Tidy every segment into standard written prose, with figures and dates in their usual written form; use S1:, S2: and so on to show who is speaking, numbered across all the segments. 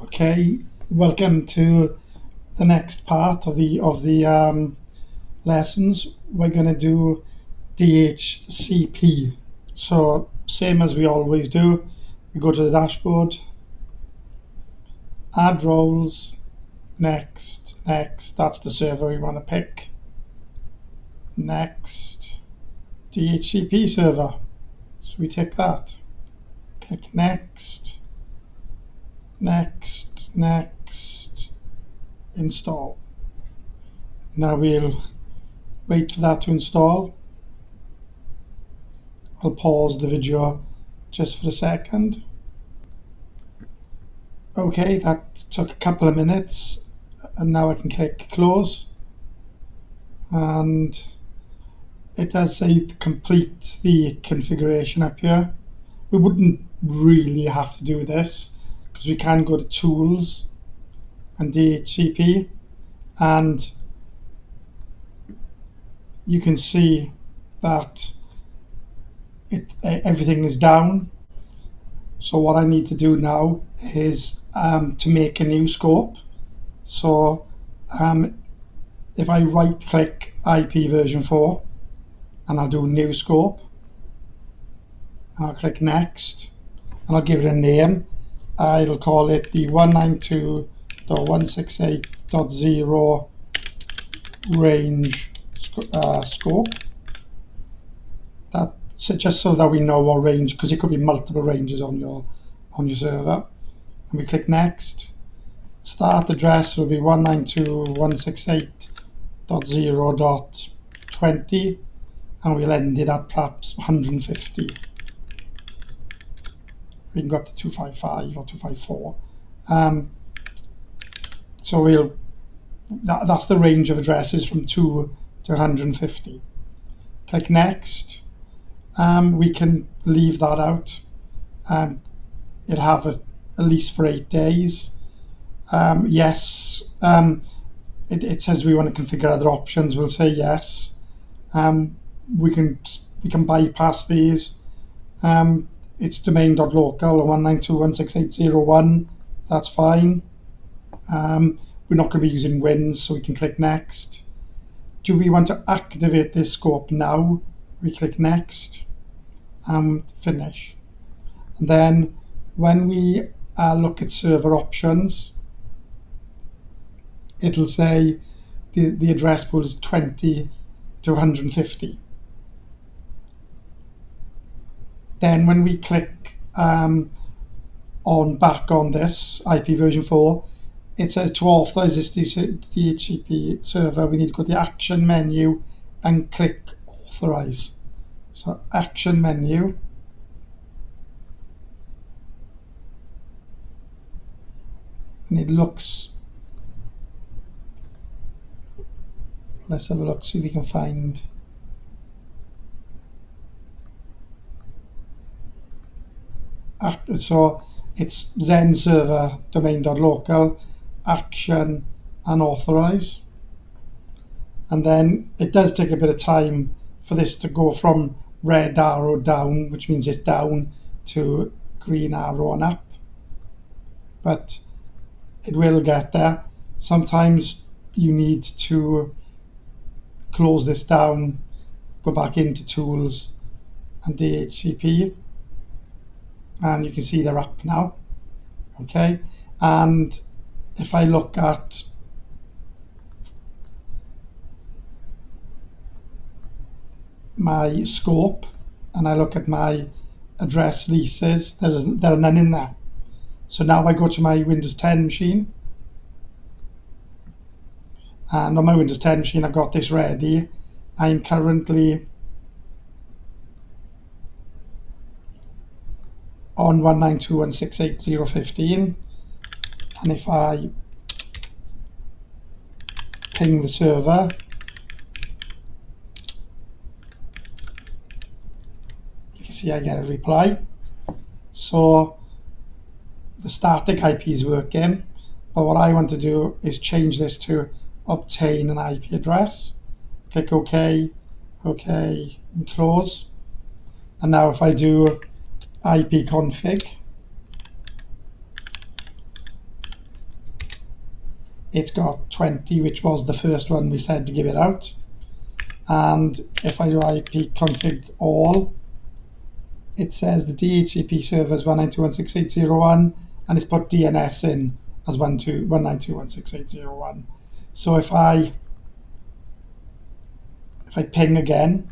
S1: Okay, welcome to the next part of the lessons. We're going to do DHCP. So same as we always do, we go to the dashboard, add roles, next, that's the server we want to pick. Next, DHCP server. So we tick that. Click next, install. Now we'll wait for that to install. I'll pause the video just for a second. Okay, that took a couple of minutes, and now I can click close, and it does say complete the configuration up here. We wouldn't really have to do this because we can go to tools and DHCP, and you can see that everything is down. So what I need to do now is to make a new scope. So if I right click IP version 4 and I'll do new scope, I'll click next and I'll give it a name. I'll call it the 192.168.0 range scope. That's just so that we know what range, because it could be multiple ranges on your server. And we click next. Start address will be 192.168.0.20, and we'll end it at perhaps 150. We can go up to 255 or 254. So that's the range of addresses from 2 to 150. Click next. We can leave that out. It'll have at least for 8 days. Yes, it says we want to configure other options. We'll say yes. We can bypass these. It's domain.local 192.168.0.1. That's fine. We're not going to be using wins, so we can click next. Do we want to activate this scope now? We click next and finish. And then when we look at server options, it'll say the address pool is 20 to 150. Then when we click back on this IP version 4, it says to authorize this DHCP server, we need to go to the action menu and click authorize. So action menu, and it looks, let's have a look, see if we can find so it's Zen server domain.local, action and authorize, and then it does take a bit of time for this to go from red arrow down, which means it's down, to green arrow and up, but it will get there. Sometimes you need to close this down, go back into tools and DHCP, and you can see they're up now. Okay, and if I look at my scope and I look at my address leases, there are none in there. So now I go to my Windows 10 machine, and on my Windows 10 machine I've got this ready. I'm currently on 192.168.0.15, and if I ping the server, you can see I get a reply. So the static IP is working, but what I want to do is change this to obtain an IP address. Click OK, OK, and close. And now if I do ipconfig, it's got 20, which was the first one we said to give it out. And if I do IP config all, it says the DHCP server is 192.168.0.1, and it's put DNS in as 192.168.0.1. So if I ping again,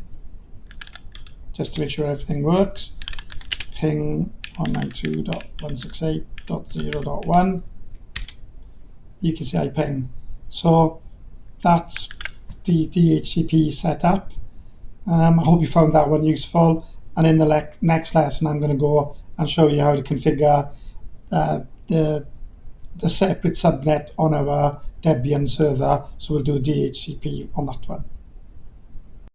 S1: just to make sure everything works, ping 192.168.0.1, you can see I ping. So that's the DHCP setup. I hope you found that one useful. And in the next lesson, I'm going to go and show you how to configure the separate subnet on our Debian server. So we'll do DHCP on that one.